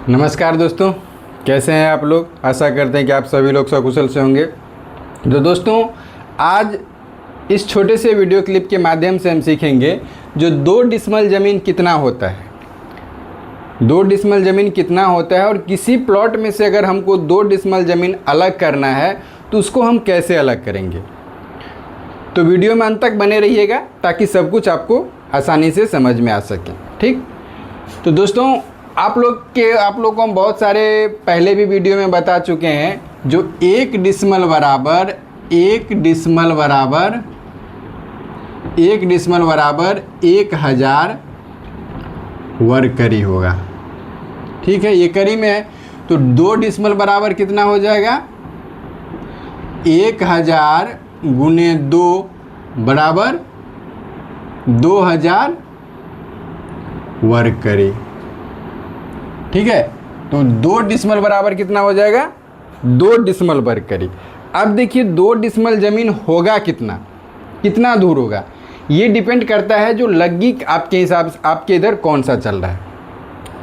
नमस्कार दोस्तों, कैसे हैं आप लोग। आशा करते हैं कि आप सभी लोग सकुशल से होंगे। तो दोस्तों, आज इस छोटे से वीडियो क्लिप के माध्यम से हम सीखेंगे जो 2 डिसमल ज़मीन कितना होता है। 2 डिसमल ज़मीन कितना होता है और किसी प्लॉट में से अगर हमको 2 डिसमल ज़मीन अलग करना है तो उसको हम कैसे अलग करेंगे। तो वीडियो में अंत तक बने रहिएगा ताकि सब कुछ आपको आसानी से समझ में आ सके। ठीक, तो दोस्तों आप लोग को हम बहुत सारे पहले भी वीडियो में बता चुके हैं जो 1 डिसमल बराबर 1000 वर्ग करी होगा। ठीक है, ये करी में है तो 2 डिसमल बराबर कितना हो जाएगा, 1000 गुने 2 बराबर 2000 वर्ग करी। ठीक है, तो 2 डिसमल बराबर कितना हो जाएगा, 2 डिसमल वर्ग करी। अब देखिए 2 डिसमल ज़मीन होगा कितना दूर होगा, ये डिपेंड करता है जो लग्गी आपके हिसाब से आपके इधर कौन सा चल रहा है।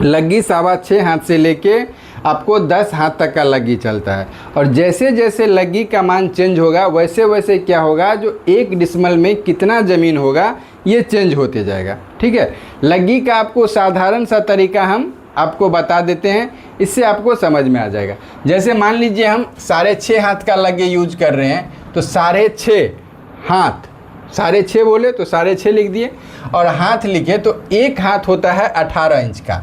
लग्गी 6.25 हाथ से लेके आपको 10 हाथ तक का लग्गी चलता है और जैसे जैसे लग्गी का मान चेंज होगा वैसे वैसे क्या होगा, जो 1 डिसमल में कितना ज़मीन होगा ये चेंज होते जाएगा। ठीक है, लग्गी का आपको साधारण सा तरीका हम आपको बता देते हैं, इससे आपको समझ में आ जाएगा। जैसे मान लीजिए हम 6.5 हाथ का लग्गी यूज कर रहे हैं तो 6.5 हाथ, 6.5 बोले तो 6.5 लिख दिए और हाथ लिखे तो 1 हाथ होता है 18 इंच का,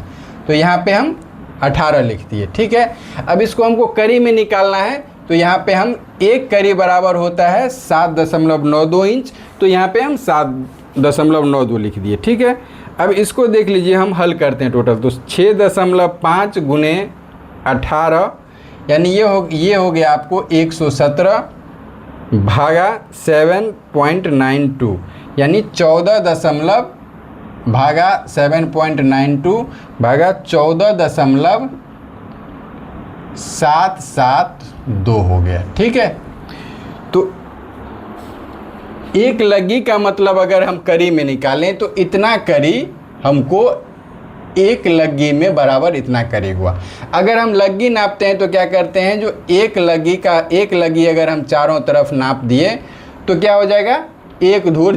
तो यहाँ पे हम 18 लिख दिए। ठीक है, अब इसको हमको करी में निकालना है तो यहाँ पे हम 1 करी बराबर होता है 7.92 इंच, तो यहाँ पे हम 7.92 लिख दिए। ठीक है, अब इसको देख लीजिए, हम हल करते हैं टोटल तो 6.5 गुने 18 यानी ये हो गया आपको 117 भागा 7.92 यानी 14 भागा 7.92 भागा 14.772 हो गया। ठीक है, तो एक लग्गी का मतलब अगर हम करी में निकालें तो इतना करी हमको एक लग्गी में बराबर इतना करी हुआ। अगर हम लग्गी नापते हैं तो क्या करते हैं, जो एक लग्गी अगर हम चारों तरफ नाप दिए तो क्या हो जाएगा, एक धूर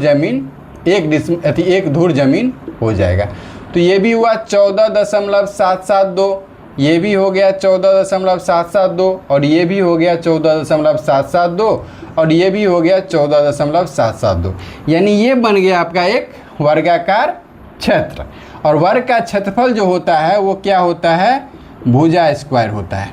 ज़मीन हो जाएगा। तो ये भी हुआ 14.772, ये भी हो गया 14.772 और ये भी हो गया 14.772 और ये भी हो गया 14.772, यानी ये बन गया आपका एक वर्गाकार क्षेत्र। और वर्ग का क्षेत्रफल जो होता है वो क्या होता है, भुजा स्क्वायर होता है।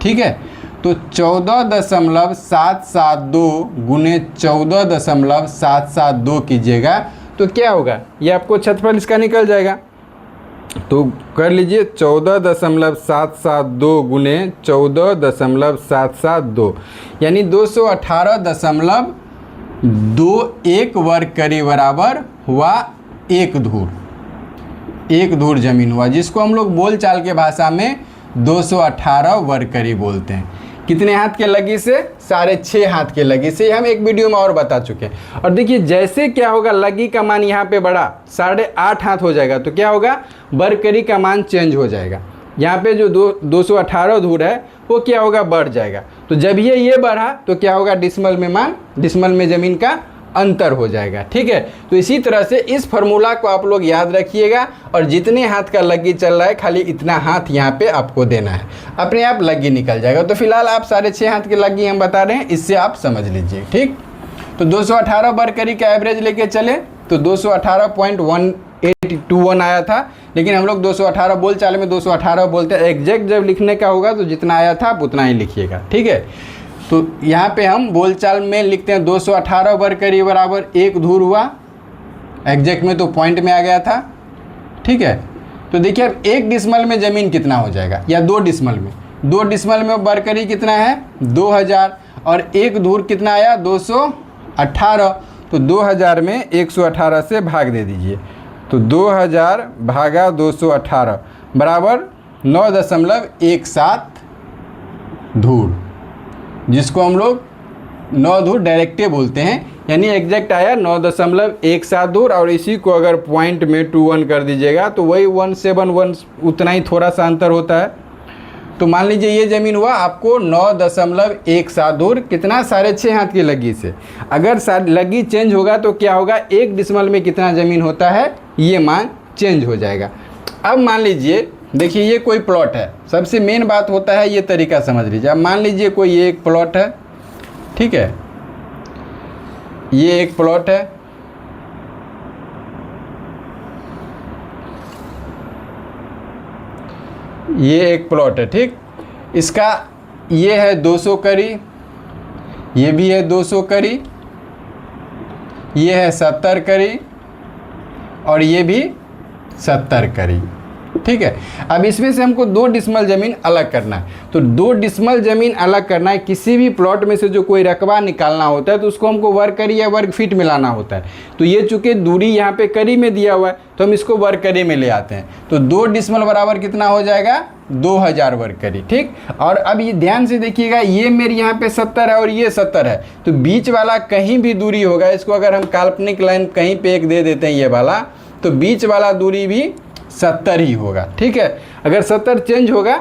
ठीक है, तो 14.772 गुने 14.772 कीजिएगा तो क्या होगा, ये आपको क्षेत्रफल इसका निकल जाएगा। तो कर लीजिए 14.772 गुने 14.772 यानी 218.21 वर्ग करी बराबर हुआ एक धूर ज़मीन हुआ, जिसको हम लोग बोलचाल के भाषा में 218 वर्ग करी बोलते हैं। कितने हाथ के लग्गी से, 6.5 हाथ के लग्गी से, हम एक वीडियो में और बता चुके हैं। और देखिए जैसे क्या होगा, लग्गी का मान यहाँ पे बढ़ा 8.5 हाथ हो जाएगा तो क्या होगा, वर्ग करी का मान चेंज हो जाएगा। यहाँ पे जो 218 धूर है वो क्या होगा, बढ़ जाएगा। तो जब ये बढ़ा तो क्या होगा, डिसमल में ज़मीन का अंतर हो जाएगा। ठीक है, तो इसी तरह से इस फार्मूला को आप लोग याद रखिएगा और जितने हाथ का लग्गी चल रहा है खाली इतना हाथ यहाँ पे आपको देना है, अपने आप लग्गी निकल जाएगा। तो फिलहाल आप 6.5 हाथ की लग्गी हम बता रहे हैं, इससे आप समझ लीजिए। ठीक, तो 218 वर्ग करी का एवरेज लेके चले तो 218.1821 आया था, लेकिन हम लोग 218 बोलचाल में 218 बोलते हैं। एग्जैक्ट जब लिखने का होगा तो जितना आया था आप उतना ही लिखिएगा। ठीक है, तो यहाँ पे हम बोलचाल में लिखते हैं 218 वर्ग करी बराबर एक धूर हुआ, एग्जैक्ट में तो पॉइंट में आ गया था। ठीक है, तो देखिए अब 1 डिसमल में ज़मीन कितना हो जाएगा, या 2 डिसमल में, 2 डिसमल में वर्ग करी कितना है 2000 और एक धूर कितना आया 218, तो 2000 में 118 से भाग दे दीजिए तो 2000 भागा 218 बराबर 9.17 धूर, जिसको हम लोग 9 धूर डायरेक्टे बोलते हैं, यानी एग्जैक्ट आया 9.17 दूर। और इसी को अगर पॉइंट में 21 कर दीजिएगा तो वही 171, उतना ही थोड़ा सा अंतर होता है। तो मान लीजिए ये ज़मीन हुआ आपको 9.17 दूर, कितना 6.5 हाथ की लगी से। अगर लगी चेंज होगा तो क्या होगा, 1 डिसमल में कितना ज़मीन होता है ये मान चेंज हो जाएगा। अब मान लीजिए देखिए ये कोई प्लॉट है, सबसे मेन बात होता है ये तरीका समझ लीजिए। अब मान लीजिए कोई ये एक प्लॉट है, ठीक है, ये एक प्लॉट है, ये एक प्लॉट है, ठीक। इसका ये है 200 करी, ये भी है 200 करी, ये है 70 करी और ये भी 70 करी, ठीक है। अब इसमें से हमको 2 डिसमल ज़मीन अलग करना है। तो 2 डिसमल ज़मीन अलग करना है, किसी भी प्लॉट में से जो कोई रकबा निकालना होता है तो उसको हमको वर्ग करी या वर्ग फीट मिलाना होता है। तो ये चूँकि दूरी यहाँ पे करी में दिया हुआ है तो हम इसको वर्ग करी में ले आते हैं। तो 2 डिसमल बराबर कितना हो जाएगा, 2000 वर्ग करी, ठीक। और अब ये ध्यान से देखिएगा, ये मेरे यहाँ पे 70 है और ये 70 है, तो बीच वाला कहीं भी दूरी होगा, इसको अगर हम काल्पनिक लाइन कहीं पे एक दे देते हैं ये वाला, तो बीच वाला दूरी भी 70 ही होगा, ठीक है। अगर 70 चेंज होगा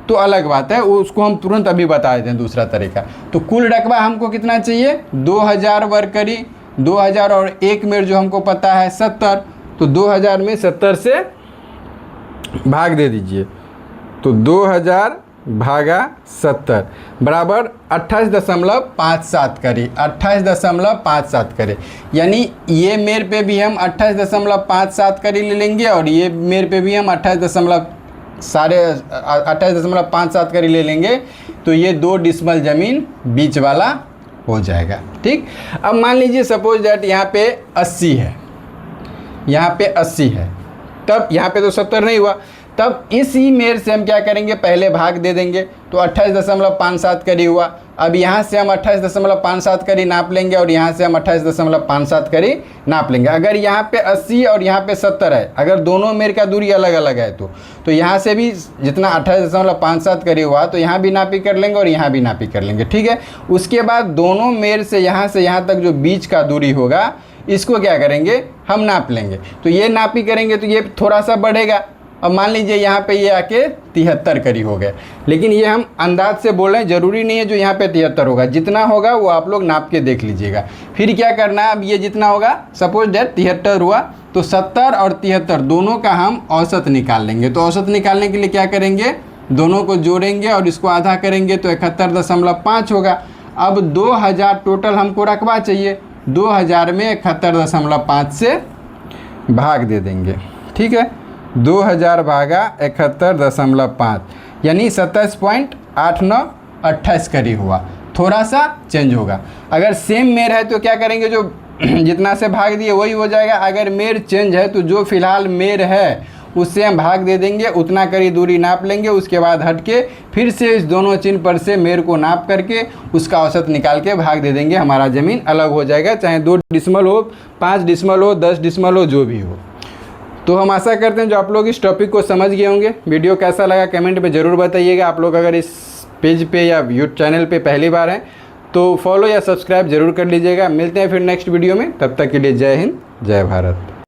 तो अलग बात है, उसको हम तुरंत अभी बता देते हैं दूसरा तरीका। तो कुल रकबा हमको कितना चाहिए, 2000 वर्ग करी, 2000 और 1 में जो हमको पता है 70, तो 2000 में 70 से भाग दे दीजिए। तो 2000 भागा 70 बराबर 28.57 करी, 28.57 करे। यानी ये मेर पे भी हम 28.57 करी ले लेंगे और ये मेर पे भी हम 28.57 करी ले लेंगे। तो ये 2 डिसमल ज़मीन बीच वाला हो जाएगा, ठीक। अब मान लीजिए सपोज दैट यहाँ पे 80 है, यहाँ पे 80 है, तब यहाँ पे तो 70 नहीं हुआ, तब इसी मेर से हम क्या करेंगे, पहले भाग दे देंगे। तो 28.57 करी हुआ। अब यहाँ से हम 28.57 करी नाप लेंगे और यहाँ से हम 28.57 करी नाप लेंगे। अगर यहाँ पे 80 और यहाँ पे 70 है, अगर दोनों मेर का दूरी अलग अलग है तो यहाँ से भी जितना 28.57 करी हुआ तो यहाँ भी नापी कर लेंगे और यहाँ भी नापी कर लेंगे, ठीक है। उसके बाद दोनों मेर से यहाँ तक जो बीच का दूरी होगा इसको क्या करेंगे, हम नाप लेंगे। तो ये नापी करेंगे तो ये थोड़ा सा बढ़ेगा। अब मान लीजिए यहाँ पे ये आके 73 करी हो गए, लेकिन ये हम अंदाज से बोल रहे हैं, ज़रूरी नहीं है जो यहाँ पे 73 होगा, जितना होगा वो आप लोग नाप के देख लीजिएगा। फिर क्या करना है, अब ये जितना होगा सपोज डेट 73 हुआ तो 70 और 73 दोनों का हम औसत निकाल लेंगे। तो औसत निकालने के लिए क्या करेंगे, दोनों को जोड़ेंगे और इसको आधा करेंगे तो 71.5 होगा। अब 2000 टोटल हमको रकबा चाहिए, 2000 में 71.5 से भाग दे देंगे, ठीक है। 2000 भागा 71.5 यानी 27.8928 करी हुआ, थोड़ा सा चेंज होगा। अगर सेम मेर है तो क्या करेंगे, जो जितना से भाग दिए वही हो जाएगा। अगर मेर चेंज है तो जो फिलहाल मेर है उससे हम भाग दे देंगे, उतना करी दूरी नाप लेंगे। उसके बाद हट के फिर से इस दोनों चिन्ह पर से मेर को नाप करके उसका औसत निकाल के भाग दे देंगे, हमारा ज़मीन अलग हो जाएगा। चाहे 2 डिसमल हो, 5 डिसमल हो, 10 डिसमल हो, जो भी हो। तो हम आशा करते हैं जो आप लोग इस टॉपिक को समझ गए होंगे। वीडियो कैसा लगा कमेंट में ज़रूर बताइएगा। आप लोग अगर इस पेज पे या यूट्यूब चैनल पे पहली बार हैं तो फॉलो या सब्सक्राइब ज़रूर कर लीजिएगा। मिलते हैं फिर नेक्स्ट वीडियो में, तब तक के लिए जय हिंद, जय भारत।